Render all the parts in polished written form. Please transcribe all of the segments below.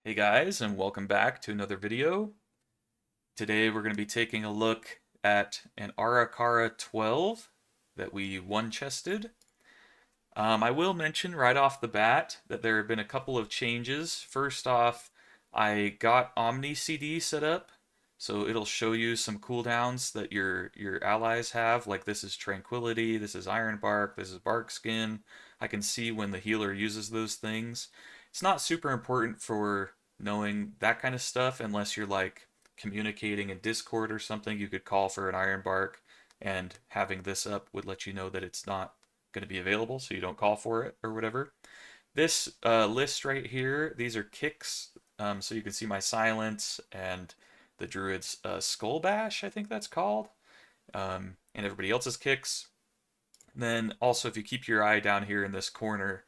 Hey guys, and welcome back to another video. Today we're going to be taking a look at an Ara'Kara 12 that we one-chested. I will mention right off the bat that there have been a couple of changes. First off, I got Omni CD set up, so it'll show you some cooldowns that your allies have. Like this is Tranquility, this is Iron Bark, this is Bark Skin. I can see when the healer uses those things. It's not super important for knowing that kind of stuff unless you're like communicating in Discord or something. You could call for an Iron Bark, and having this up would let you know that it's not going to be available, so you don't call for it or whatever. This list right here, these are kicks, so you can see my silence and the druid's skull bash, I think that's called, and everybody else's kicks. And then also, if you keep your eye down here in this corner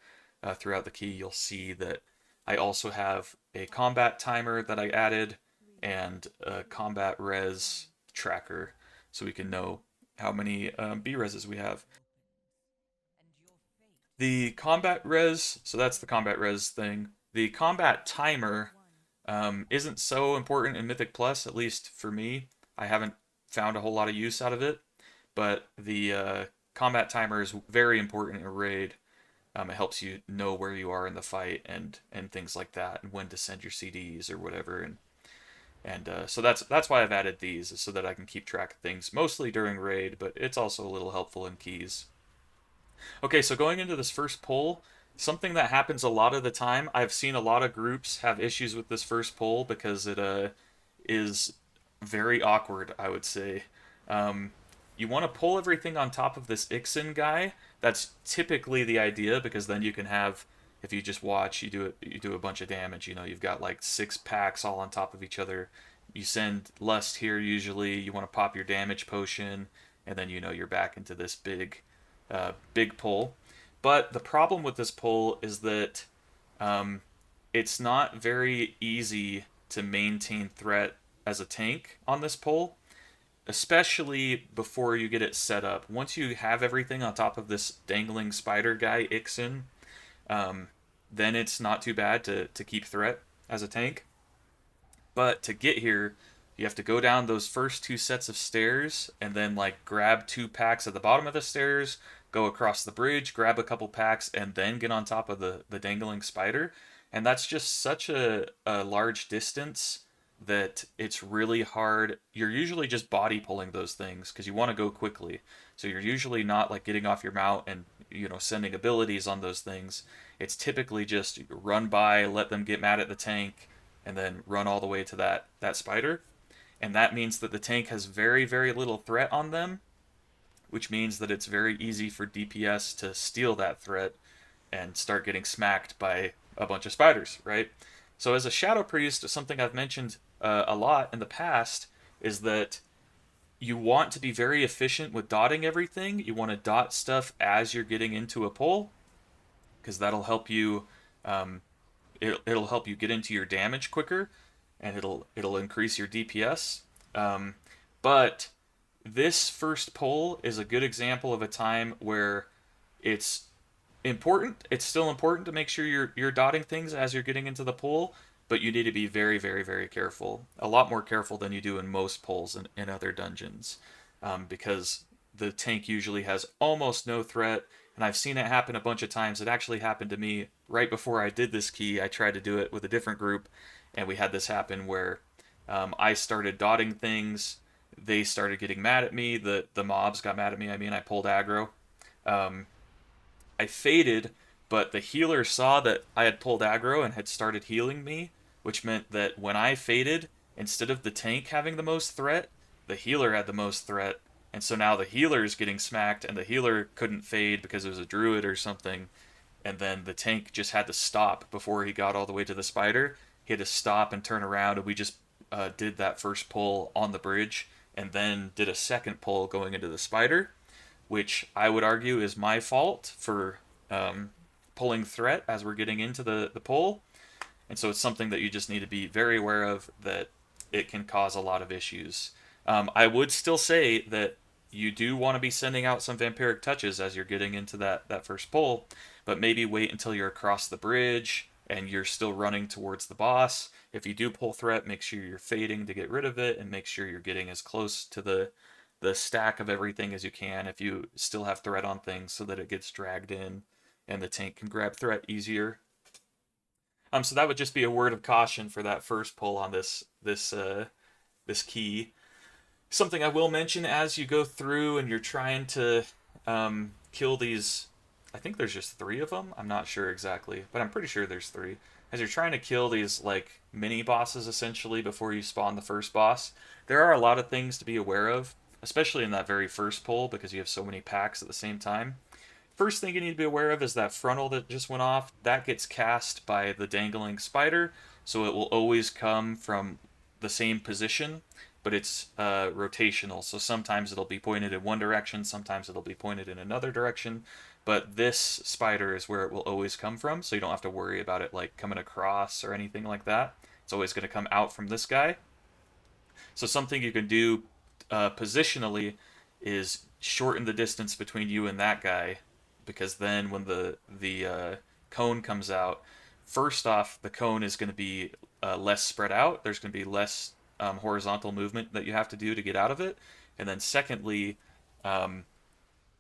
throughout the key, you'll see that I also have a combat timer that I added and a combat res tracker, so we can know how many B reses we have. The combat res, so that's the combat res thing. The combat timer isn't so important in Mythic Plus, at least for me. I haven't found a whole lot of use out of it, but the combat timer is very important in Raid. It helps you know where you are in the fight and things like that, and when to send your CDs or whatever. And so that's why I've added these, is so that I can keep track of things, mostly during Raid, but it's also a little helpful in keys. Okay, so going into this first poll, something that happens a lot of the time, I've seen a lot of groups have issues with this first poll because it is very awkward, I would say. You want to pull everything on top of this Ixen guy. That's typically the idea, because then you can have, if you just watch, you do a bunch of damage. You know, you've got like 6 packs all on top of each other. You send Lust here usually. You want to pop your damage potion, and then you know you're back into this big pull. But the problem with this pull is that um, it's not very easy to maintain threat as a tank on this pull, especially before you get it set up. Once you have everything on top of this dangling spider guy, Ixen, um, then it's not too bad to keep threat as a tank. But to get here, you have to go down those first 2 sets of stairs and then like grab 2 packs at the bottom of the stairs, go across the bridge, grab a couple packs, and then get on top of the dangling spider. And that's just such a large distance that it's really hard. You're usually just body pulling those things because you want to go quickly. So you're usually not like getting off your mount and sending abilities on those things. It's typically just run by, let them get mad at the tank, and then run all the way to that spider. And that means that the tank has very, very little threat on them, which means that it's very easy for DPS to steal that threat and start getting smacked by a bunch of spiders, right? So as a Shadow Priest, something I've mentioned a lot in the past is that you want to be very efficient with dotting everything. You want to dot stuff as you're getting into a pull, because that'll help you um, it'll help you get into your damage quicker, and it'll increase your DPS. But this first pull is a good example of a time where it's important. It's still important to make sure you're dotting things as you're getting into the pull, but you need to be very, very, very careful. A lot more careful than you do in most pulls in other dungeons, because the tank usually has almost no threat, and I've seen it happen a bunch of times. It actually happened to me right before I did this key. I tried to do it with a different group, and we had this happen where I started dotting things. They started getting mad at me. The mobs got mad at me. I mean, I pulled aggro. Um, I faded, but the healer saw that I had pulled aggro and had started healing me, which meant that when I faded, instead of the tank having the most threat, the healer had the most threat. And so now the healer is getting smacked, and the healer couldn't fade because it was a druid or something. And then the tank just had to stop before he got all the way to the spider. He had to stop and turn around, and we just did that first pull on the bridge, and then did a second pull going into the spider, which I would argue is my fault for pulling threat as we're getting into the pull. And so it's something that you just need to be very aware of, that it can cause a lot of issues. I would still say that you do want to be sending out some vampiric touches as you're getting into that first pull, but maybe wait until you're across the bridge and you're still running towards the boss. If you do pull threat, make sure you're fading to get rid of it, and make sure you're getting as close to the stack of everything as you can if you still have threat on things, so that it gets dragged in and the tank can grab threat easier. So that would just be a word of caution for that first pull on this key. Something I will mention as you go through and you're trying to kill these. I think there's just three of them. I'm not sure exactly, but I'm pretty sure there's three. As you're trying to kill these like mini bosses essentially before you spawn the first boss, there are a lot of things to be aware of, especially in that very first pull because you have so many packs at the same time. First thing you need to be aware of is that frontal that just went off. That gets cast by the dangling spider, so it will always come from the same position, but it's rotational. So sometimes it'll be pointed in one direction, sometimes it'll be pointed in another direction. But this spider is where it will always come from, so you don't have to worry about it like coming across or anything like that. It's always going to come out from this guy. So something you can do positionally is shorten the distance between you and that guy, because then when the cone comes out, first off, the cone is going to be less spread out. There's going to be less horizontal movement that you have to do to get out of it, and then secondly, um,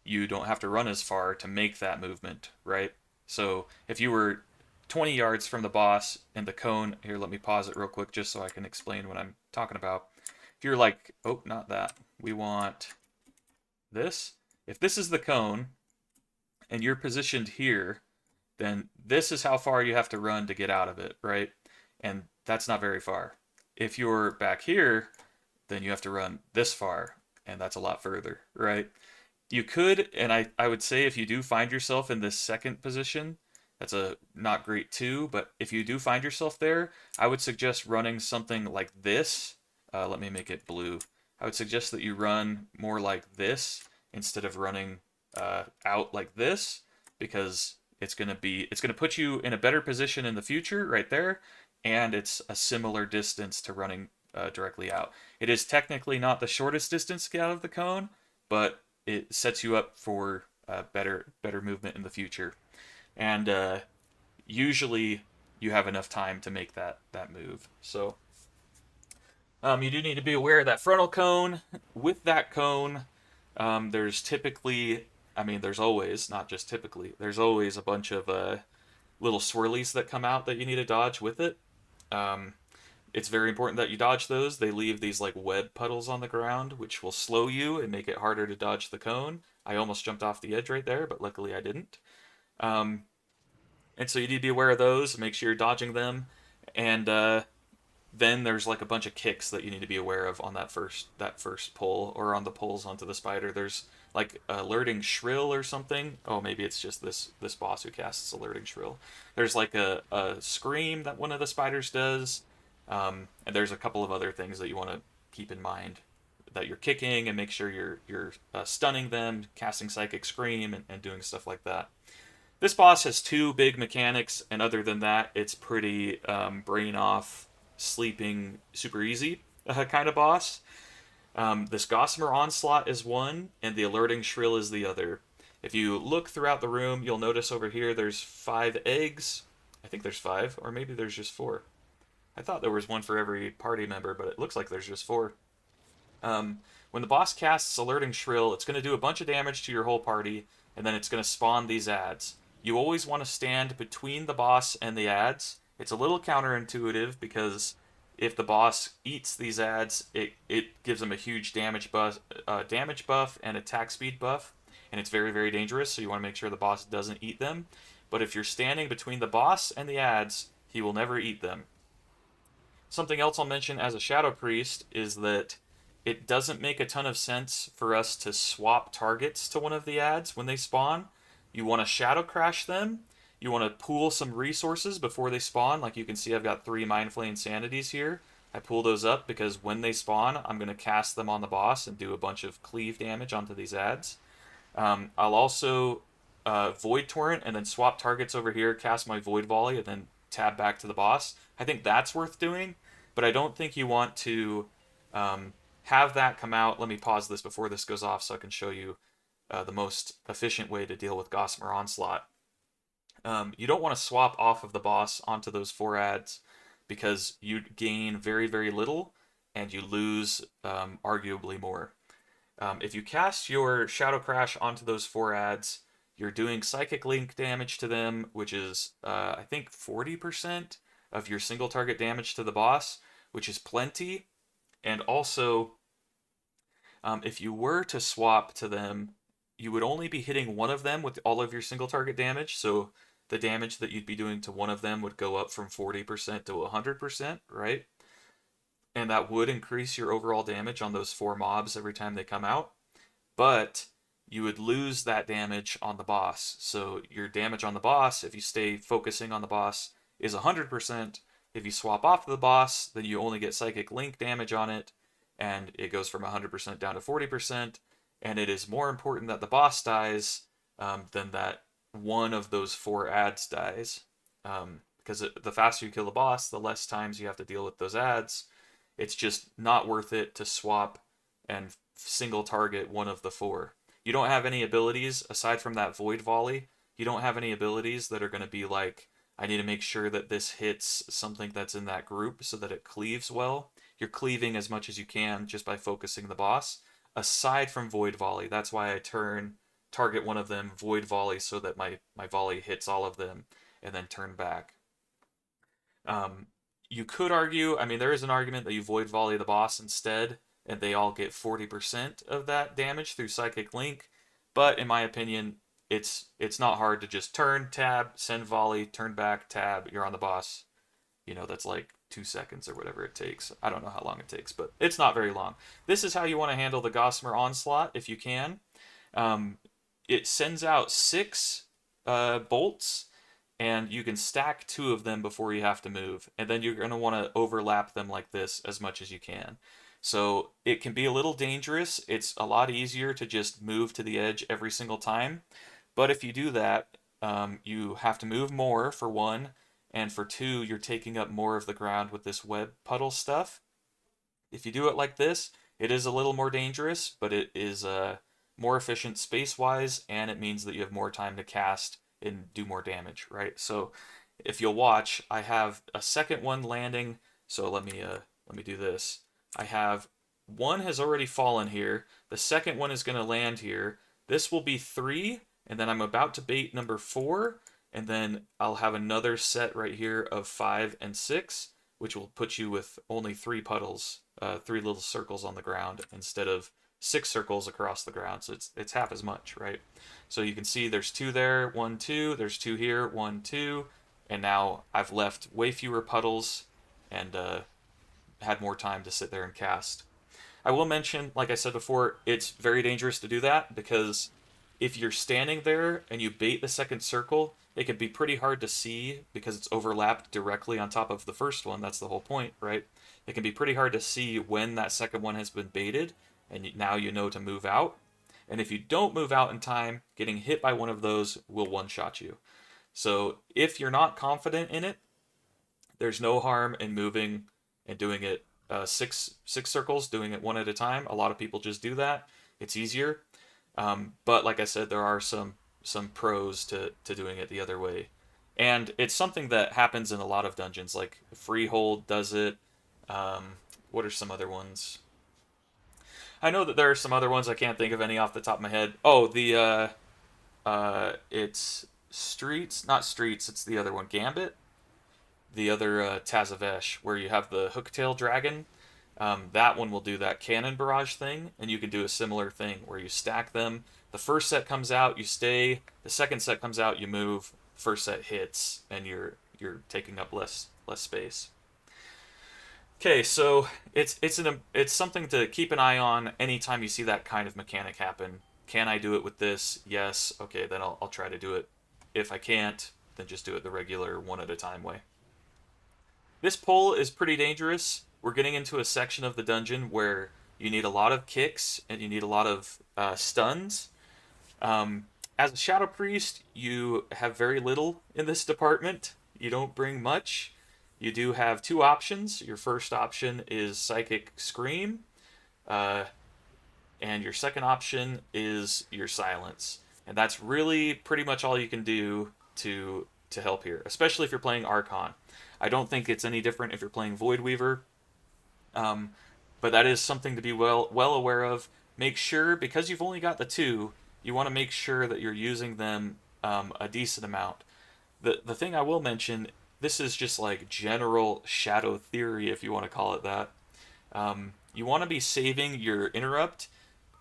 you don't have to run as far to make that movement, right? So if you were 20 yards from the boss and the cone, here, let me pause it real quick just so I can explain what I'm talking about. If you're like, oh, not that, we want this. If this is the cone and you're positioned here, then this is how far you have to run to get out of it, right? And that's not very far. If you're back here, then you have to run this far, and that's a lot further, right? You could, and I would say if you do find yourself in this second position, that's a not great too, but if you do find yourself there, I would suggest running something like this. Let me make it blue. I would suggest that you run more like this instead of running out like this, because it's gonna put you in a better position in the future right there, and it's a similar distance to running directly out. It is technically not the shortest distance to get out of the cone, but it sets you up for better movement in the future. And usually you have enough time to make that move. So you do need to be aware of that frontal cone. With that cone, there's typically, I mean, there's always, not just typically, there's always a bunch of little swirlies that come out that you need to dodge with it. Um, it's very important that you dodge those. They leave these like web puddles on the ground, which will slow you and make it harder to dodge the cone. I almost jumped off the edge right there, but luckily I didn't. Um, and so you need to be aware of those. Make sure you're dodging them. And then there's like a bunch of kicks that you need to be aware of on that first pull, or on the pulls onto the spider. There's like alerting shrill or something. Oh, maybe it's just this boss who casts alerting shrill. There's like a scream that one of the spiders does, and there's a couple of other things that you want to keep in mind, that you're kicking, and make sure you're stunning them, casting psychic scream, and doing stuff like that. This boss has two big mechanics, and other than that, it's pretty brain off, sleeping, super easy kind of boss. This Gossamer Onslaught is one, and the Alerting Shrill is the other. If you look throughout the room, you'll notice over here there's 5 eggs. I think there's 5, or maybe there's just 4. I thought there was one for every party member, but it looks like there's just 4. When the boss casts Alerting Shrill, it's going to do a bunch of damage to your whole party, and then it's going to spawn these ads. You always want to stand between the boss and the ads. It's a little counterintuitive, because if the boss eats these ads, it gives them a huge damage buff and attack speed buff, and it's very, very dangerous, so you want to make sure the boss doesn't eat them. But if you're standing between the boss and the ads, he will never eat them. Something else I'll mention as a Shadow Priest is that it doesn't make a ton of sense for us to swap targets to one of the ads when they spawn. You want to Shadow Crash them. You want to pool some resources before they spawn. Like you can see, I've got 3 Mind Flay Insanities here. I pull those up because when they spawn, I'm going to cast them on the boss and do a bunch of cleave damage onto these ads. I'll also Void Torrent and then swap targets over here, cast my Void Volley, and then tab back to the boss. I think that's worth doing, but I don't think you want to have that come out. Let me pause this before this goes off so I can show you the most efficient way to deal with Gossamer Onslaught. You don't want to swap off of the boss onto those 4 ads because you gain very, very little and you lose arguably more. If you cast your Shadow Crash onto those 4 ads, you're doing Psychic Link damage to them, which is, I think, 40% of your single target damage to the boss, which is plenty. And also, if you were to swap to them, you would only be hitting one of them with all of your single target damage. So the damage that you'd be doing to one of them would go up from 40% to 100%, right? And that would increase your overall damage on those 4 mobs every time they come out. But you would lose that damage on the boss. So your damage on the boss, if you stay focusing on the boss, is 100%. If you swap off the boss, then you only get Psychic Link damage on it, and it goes from 100% down to 40%. And it is more important that the boss dies than that one of those 4 ads dies. Because the faster you kill the boss, the less times you have to deal with those ads. It's just not worth it to swap and single target one of the 4. You don't have any abilities aside from that Void Volley. You don't have any abilities that are going to be like, I need to make sure that this hits something that's in that group so that it cleaves well. You're cleaving as much as you can just by focusing the boss. Aside from Void Volley, that's why I target one of them, Void Volley, so that my volley hits all of them, and then turn back. You could argue, I mean, there is an argument that you Void Volley the boss instead, and they all get 40% of that damage through Psychic Link. But in my opinion, it's not hard to just turn, tab, send volley, turn back, tab, you're on the boss. That's like 2 seconds or whatever it takes. I don't know how long it takes, but it's not very long. This is how you want to handle the Gossamer Onslaught if you can. It sends out 6 bolts, and you can stack 2 of them before you have to move. And then you're going to want to overlap them like this as much as you can. So it can be a little dangerous. It's a lot easier to just move to the edge every single time. But if you do that, you have to move more, for one, and for 2, you're taking up more of the ground with this web puddle stuff. If you do it like this, it is a little more dangerous, but it is more efficient space-wise, and it means that you have more time to cast and do more damage, right? So if you'll watch, I have a second one landing. So let me do this. I have one has already fallen here. The second one is going to land here. This will be 3, and then I'm about to bait number 4, and then I'll have another set right here of 5 and 6, which will put you with only 3 puddles, 3 little circles on the ground instead of 6 circles across the ground. So it's half as much, right? So you can see there's 2 there, 1, 2. There's 2 here, 1, 2, and now I've left way fewer puddles and had more time to sit there and cast. I will mention, like I said before, it's very dangerous to do that because if you're standing there and you bait the second circle, it can be pretty hard to see because it's overlapped directly on top of the first one. That's the whole point, right? It can be pretty hard to see when that second one has been baited, and now you know to move out. And if you don't move out in time, getting hit by one of those will one-shot you. So if you're not confident in it, there's no harm in moving and doing it six circles, doing it one at a time. A lot of people just do that. It's easier. But like I said, there are some pros to doing it the other way. And it's something that happens in a lot of dungeons, like Freehold does it. What are some other ones? I know that there are some other ones. I can't think of any off the top of my head. Oh, it's Streets, not Streets. It's the other one, Gambit. The other Tazavesh, where you have the hooktail dragon. That one will do that cannon barrage thing, and you can do a similar thing where you stack them. The first set comes out, you stay. The second set comes out, you move. First set hits, and you're taking up less space. Okay, so it's something to keep an eye on anytime you see that kind of mechanic happen. Can I do it with this? Yes. Okay, then I'll try to do it. If I can't, then just do it the regular one at a time way. This pull is pretty dangerous. We're getting into a section of the dungeon where you need a lot of kicks and you need a lot of stuns. As a Shadow Priest, you have very little in this department. You don't bring much. You do have 2 options. Your first option is Psychic Scream, and your second option is your Silence. And that's really pretty much all you can do to to help here, especially if you're playing Archon. I don't think it's any different if you're playing Void Weaver, um, but that is something to be well aware of. Make sure, because you've only got the two, you want to make sure that you're using them a decent amount. The thing I will mention, this is just like general shadow theory, if you want to call it that. You want to be saving your interrupt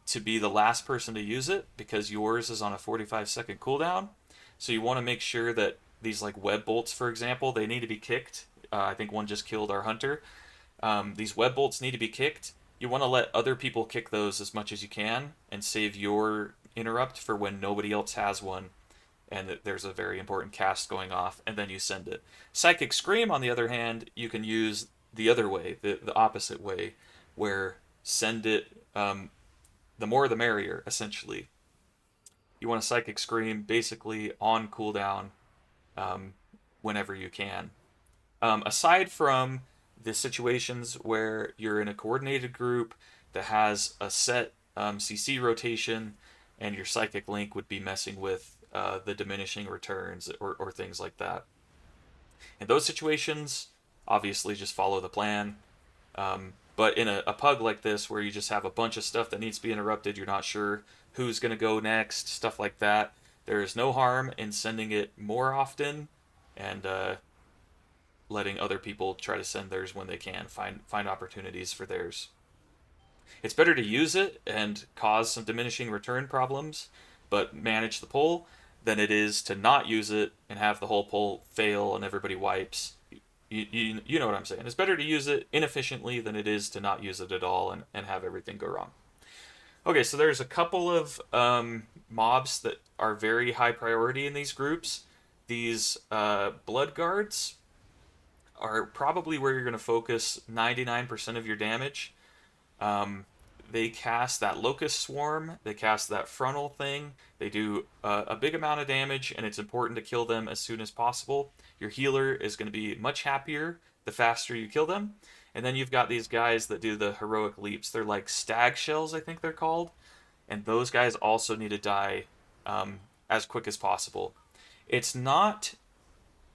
to be the last person to use it because yours is on a 45-second cooldown. So you want to make sure that these like web bolts, for example, they need to be kicked. I think one just killed our hunter. These web bolts need to be kicked. You want to let other people kick those as much as you can and save your interrupt for when nobody else has one and there's a very important cast going off, and then you send it. Psychic Scream, on the other hand, you can use the other way, the opposite way, where send it, the more the merrier, essentially. You want to Psychic Scream basically on cooldown whenever you can. Aside from the situations where you're in a coordinated group that has a set CC rotation, and your Psychic Link would be messing with the diminishing returns or things like that. In those situations, obviously just follow the plan. But in a pug like this, where you just have a bunch of stuff that needs to be interrupted, you're not sure who's going to go next, stuff like that, there is no harm in sending it more often and letting other people try to send theirs when they can, find opportunities for theirs. It's better to use it and cause some diminishing return problems, but manage the pull, than it is to not use it and have the whole pull fail and everybody wipes. You know what I'm saying. It's better to use it inefficiently than it is to not use it at all and have everything go wrong. Okay, so there's a couple of mobs that are very high priority in these groups. These Blood Guards are probably where you're going to focus 99% of your damage. They cast that Locust Swarm, they cast that Frontal thing, they do a big amount of damage, and it's important to kill them as soon as possible. Your healer is going to be much happier the faster you kill them. And then you've got these guys that do the heroic leaps. They're like stag shells, I think they're called. And those guys also need to die as quick as possible. It's not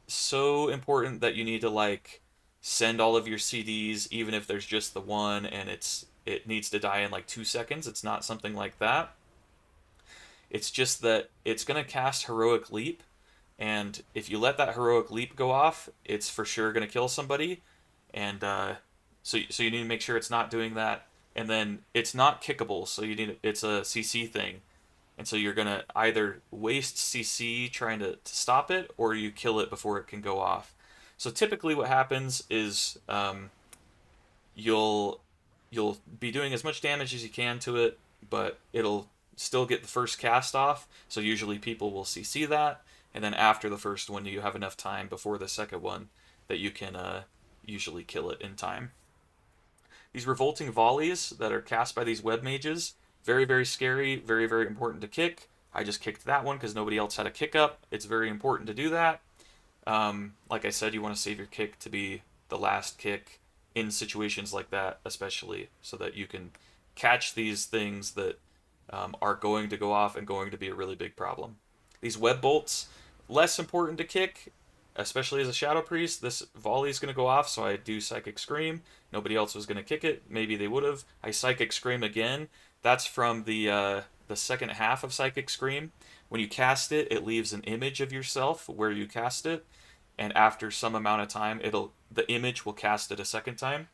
so important that you need to like send all of your CDs, even if there's just the one and it needs to die in like 2 seconds. It's not something like that. It's just that it's going to cast Heroic Leap, and if you let that Heroic Leap go off, it's for sure going to kill somebody, and so you need to make sure it's not doing that. And then it's not kickable, so it's a CC thing, and so you're going to either waste CC trying to stop it, or you kill it before it can go off. So typically what happens is you'll be doing as much damage as you can to it, but it'll still get the first cast off. So usually people will CC that, and then after the first one, you have enough time before the second one that you can usually kill it in time. These revolting volleys that are cast by these web mages, very, very scary, very, very important to kick. I just kicked that one because nobody else had a kick up. It's very important to do that. Like I said, you want to save your kick to be the last kick in situations like that, especially, so that you can catch these things that are going to go off and going to be a really big problem. These web bolts, less important to kick, especially as a Shadow Priest. This volley is going to go off, so I do Psychic Scream. Nobody else was going to kick it. Maybe they would have. I Psychic Scream again. That's from the second half of Psychic Scream. When you cast it, it leaves an image of yourself where you cast it, and after some amount of time, the image will cast it a second time.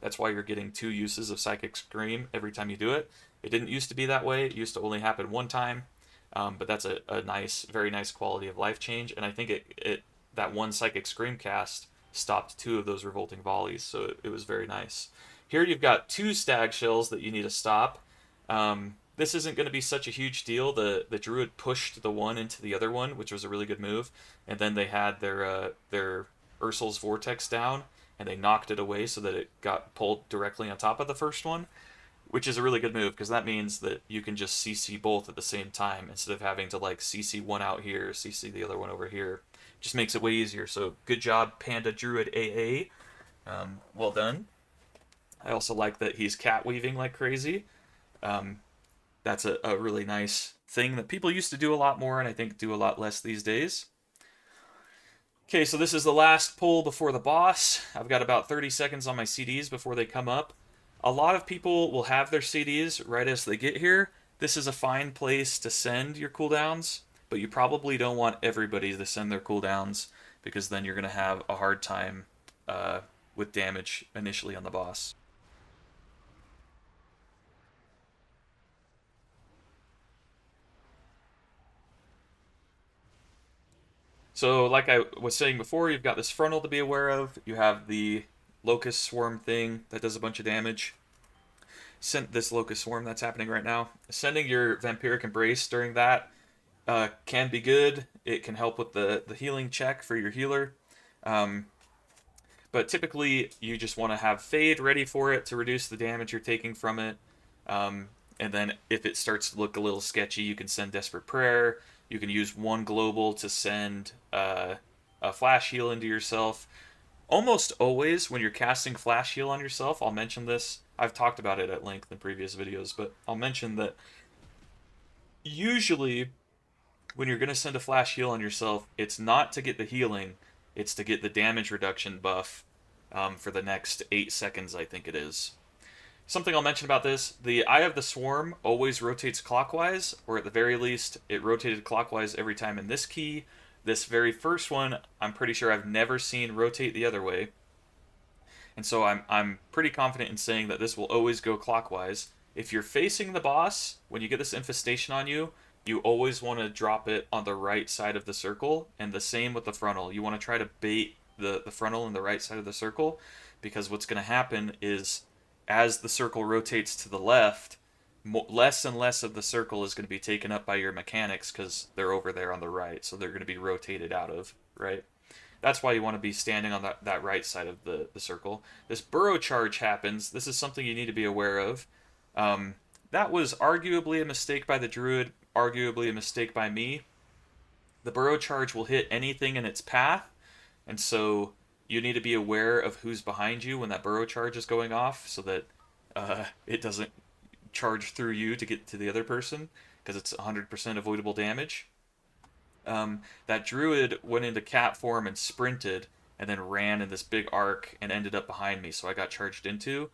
That's why you're getting 2 uses of Psychic Scream every time you do it. It didn't used to be that way. It used to only happen one time, but that's a nice, very nice quality of life change. And I think that one Psychic Scream cast stopped 2 of those revolting volleys, so it was very nice. Here you've got 2 stag shells that you need to stop. This isn't going to be such a huge deal. The druid pushed the one into the other one, which was a really good move, and then they had their Ursul's Vortex down, and they knocked it away so that it got pulled directly on top of the first one, which is a really good move because that means that you can just CC both at the same time instead of having to like CC one out here, CC the other one over here. It just makes it way easier. So good job, Panda Druid AA. Well done. I also like that he's cat weaving like crazy. That's a really nice thing that people used to do a lot more, and I think do a lot less these days. Okay, so this is the last pull before the boss. I've got about 30 seconds on my CDs before they come up. A lot of people will have their CDs right as they get here. This is a fine place to send your cooldowns, but you probably don't want everybody to send their cooldowns because then you're going to have a hard time uh, with damage initially on the boss. So, like I was saying before, you've got this frontal to be aware of. You have the locust swarm thing that does a bunch of damage. Sent this locust swarm that's happening right now. Sending your vampiric embrace during that can be good. It can help with the healing check for your healer. Um, but typically, you just want to have fade ready for it to reduce the damage you're taking from it. Um, and then if it starts to look a little sketchy, you can send desperate prayer. You can use one global to send a flash heal into yourself. Almost always, when you're casting flash heal on yourself, I'll mention this. I've talked about it at length in previous videos, but I'll mention that usually when you're going to send a flash heal on yourself, it's not to get the healing, it's to get the damage reduction buff for the next 8 seconds, I think it is. Something I'll mention about this, the Eye of the Swarm always rotates clockwise, or at the very least, it rotated clockwise every time in this key. This very first one, I'm pretty sure I've never seen rotate the other way. And so I'm pretty confident in saying that this will always go clockwise. If you're facing the boss, when you get this infestation on you, you always want to drop it on the right side of the circle, and the same with the frontal. You want to try to bait the frontal in the right side of the circle, because what's going to happen is as the circle rotates to the left, less and less of the circle is going to be taken up by your mechanics because they're over there on the right, so they're going to be rotated out of, right? That's why you want to be standing on that right side of the circle. This burrow charge happens. This is something you need to be aware of. That was arguably a mistake by the druid, arguably a mistake by me. The burrow charge will hit anything in its path, and so you need to be aware of who's behind you when that burrow charge is going off so that it doesn't charge through you to get to the other person because it's 100% avoidable damage. That druid went into cat form and sprinted and then ran in this big arc and ended up behind me, so I got charged into.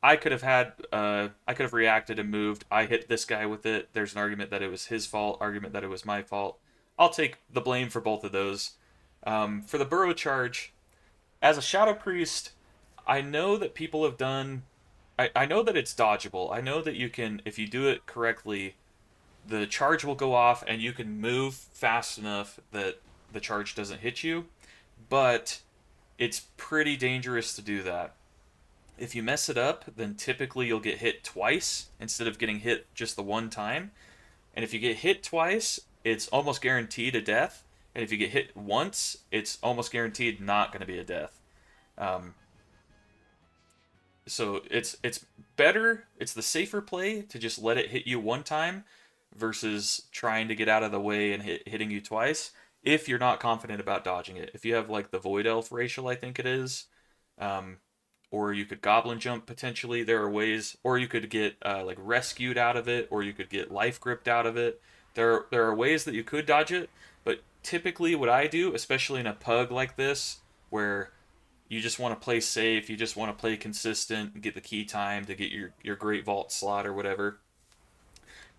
I could have reacted and moved. I hit this guy with it. There's an argument that it was his fault, argument that it was my fault. I'll take the blame for both of those. For the burrow charge, as a shadow priest, I know that people have done. I know that it's dodgeable. I know that you can, if you do it correctly, the charge will go off and you can move fast enough that the charge doesn't hit you, but it's pretty dangerous to do that. If you mess it up, then typically you'll get hit twice instead of getting hit just the one time. And if you get hit twice, it's almost guaranteed a death. And if you get hit once, it's almost guaranteed not going to be a death. Um, so it's better, it's the safer play to just let it hit you one time versus trying to get out of the way and hitting you twice if you're not confident about dodging it. If you have like the Void Elf racial, I think it is, um, or you could Goblin Jump potentially. There are ways, or you could get like rescued out of it, or you could get life gripped out of it. There are ways that you could dodge it, but typically what I do, especially in a pug like this, where you just want to play safe, you just want to play consistent, get the key time to get your Great Vault slot or whatever.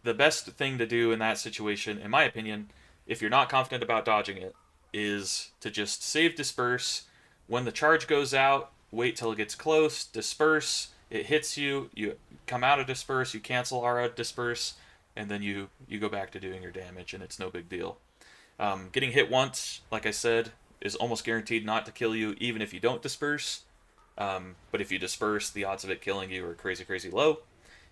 The best thing to do in that situation, in my opinion, if you're not confident about dodging it, is to just save disperse. When the charge goes out, wait till it gets close, disperse, it hits you, you come out of disperse, you cancel Ara disperse, and then you go back to doing your damage, and it's no big deal. Getting hit once, like I said, is almost guaranteed not to kill you, even if you don't disperse. But if you disperse, the odds of it killing you are crazy, crazy low.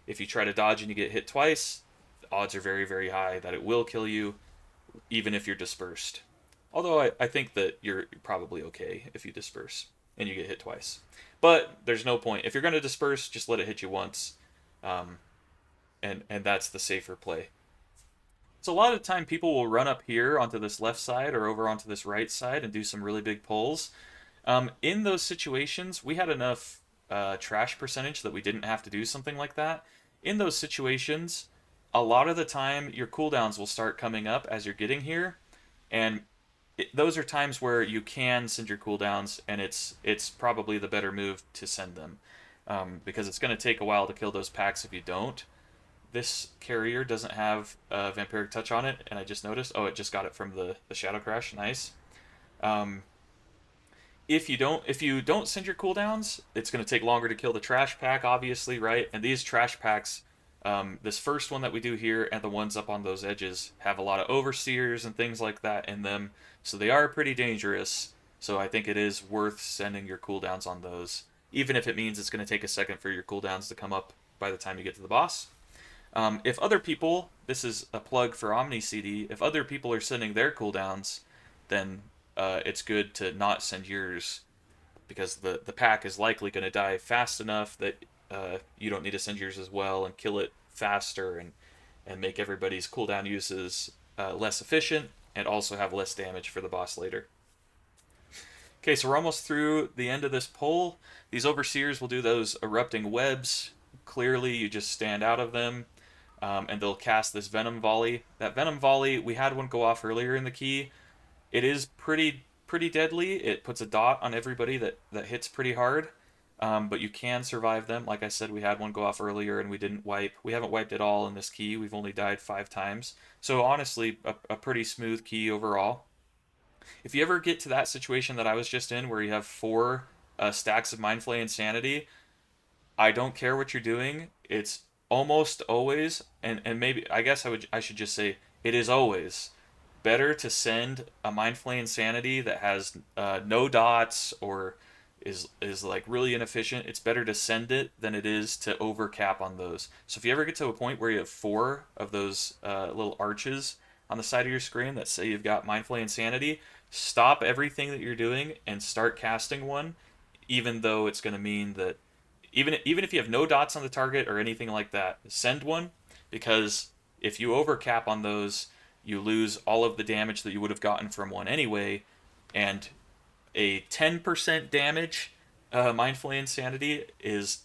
If you try to dodge and you get hit twice, the odds are very, very high that it will kill you, even if you're dispersed. Although I think that you're probably okay if you disperse and you get hit twice. But there's no point. If you're going to disperse, just let it hit you once. Um, and that's the safer play. So a lot of the time people will run up here onto this left side or over onto this right side and do some really big pulls. In those situations, we had enough trash percentage that we didn't have to do something like that. In those situations, a lot of the time your cooldowns will start coming up as you're getting here, and those are times where you can send your cooldowns, and it's probably the better move to send them, because it's going to take a while to kill those packs if you don't. This carrier doesn't have Vampiric Touch on it, and I just noticed. Oh, it just got it from the Shadow Crash. Nice. Um, if you don't send your cooldowns, it's going to take longer to kill the trash pack, obviously, right? And these trash packs, this first one that we do here and the ones up on those edges have a lot of overseers and things like that in them, so they are pretty dangerous. So I think it is worth sending your cooldowns on those, even if it means it's going to take a second for your cooldowns to come up by the time you get to the boss. If other people, this is a plug for Omni CD, if other people are sending their cooldowns, then it's good to not send yours, because the pack is likely going to die fast enough that you don't need to send yours as well and kill it faster, and make everybody's cooldown uses less efficient, and also have less damage for the boss later. Okay, so we're almost through the end of this pull. These overseers will do those erupting webs. Clearly, you just stand out of them, and they'll cast this venom volley. That venom volley, we had one go off earlier in the key. It is pretty deadly. It puts a dot on everybody that hits pretty hard, but you can survive them. Like I said, we had one go off earlier, and we didn't wipe. We haven't wiped at all in this key. We've only died 5 times. So honestly, a pretty smooth key overall. If you ever get to that situation that I was just in, where you have 4 stacks of Mind Flay Insanity, I don't care what you're doing. It's almost always, and maybe I should just say it is always better to send a Mind Flay Insanity that has no dots, or is like really inefficient. It's better to send it than it is to overcap on those. So if you ever get to a point where you have 4 of those little arches on the side of your screen that say you've got Mind Flay Insanity, stop everything that you're doing and start casting one, even though it's going to mean that even if you have no dots on the target or anything like that, send one, because if you overcap on those, you lose all of the damage that you would have gotten from one anyway, and a 10% damage Mindful Insanity is,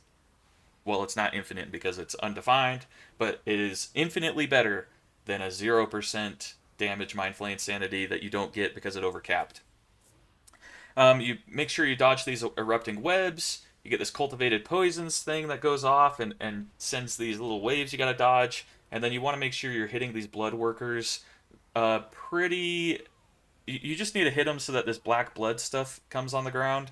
well, it's not infinite because it's undefined, but it is infinitely better than a 0% damage Mindful Insanity that you don't get because it overcapped. You make sure you dodge these erupting webs. You get this cultivated poisons thing that goes off and sends these little waves you gotta dodge. And then you want to make sure you're hitting these blood workers pretty. You just need to hit them so that this black blood stuff comes on the ground.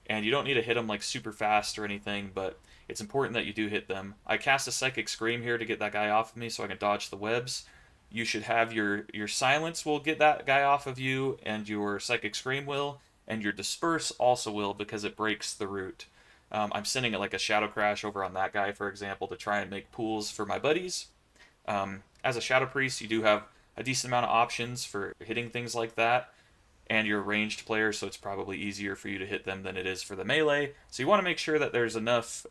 And you don't need to hit them like super fast or anything, but it's important that you do hit them. I cast a Psychic Scream here to get that guy off of me so I can dodge the webs. You should have your Silence will get that guy off of you, and your Psychic Scream will, and your Disperse also will, because it breaks the root. I'm sending it like a Shadow Crash over on that guy, for example, to try and make pools for my buddies. As a Shadow Priest, you do have a decent amount of options for hitting things like that, and you're a ranged player, so it's probably easier for you to hit them than it is for the melee. So you want to make sure that there's enough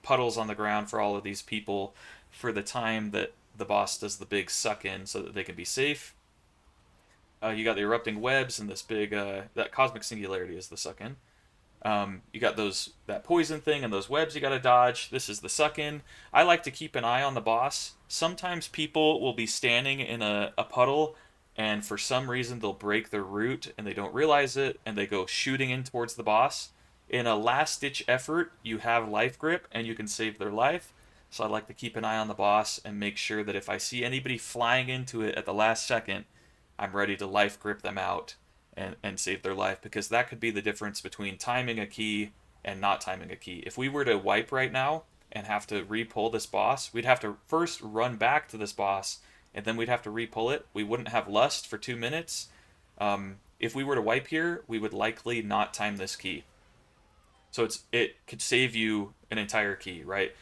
puddles on the ground for all of these people for the time that the boss does the big suck in, so that they can be safe. You got the erupting webs and this big that cosmic singularity is the suck in. You got that poison thing and those webs you got to dodge. This is the suck in. I like to keep an eye on the boss. Sometimes people will be standing in a puddle, and for some reason they'll break their root and they don't realize it, and they go shooting in towards the boss. In a last ditch effort, you have life grip and you can save their life. So I like to keep an eye on the boss and make sure that if I see anybody flying into it at the last second, I'm ready to life grip them out and save their life, because that could be the difference between timing a key and not timing a key. If we were to wipe right now and have to re-pull this boss, we'd have to first run back to this boss, and then we'd have to re-pull it. We wouldn't have Lust for 2 minutes. If we were to wipe here, we would likely not time this key. So it could save you an entire key, right?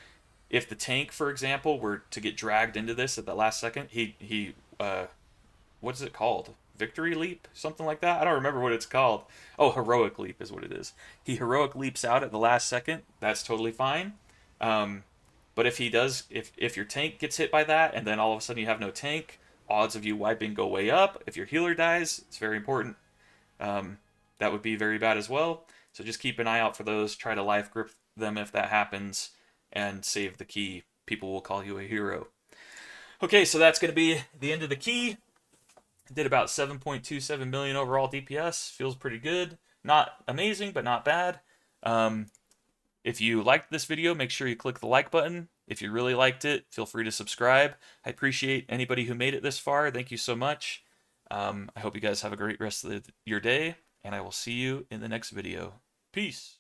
If the tank, for example, were to get dragged into this at the last second, he what is it called? Victory leap? Something like that? I don't remember what it's called. Oh, heroic leap is what it is. He heroic leaps out at the last second. That's totally fine. But if he does, if your tank gets hit by that, and then all of a sudden you have no tank, odds of you wiping go way up. If your healer dies, it's very important. That would be very bad as well. So just keep an eye out for those. Try to life grip them if that happens, and save the key. People will call you a hero. Okay, so that's going to be the end of the key. Did about 7.27 million overall DPS. Feels pretty good. Not amazing, but not bad. If you liked this video, make sure you click the like button. If you really liked it, feel free to subscribe. I appreciate anybody who made it this far. Thank you so much. I hope you guys have a great rest of your day, and I will see you in the next video. Peace.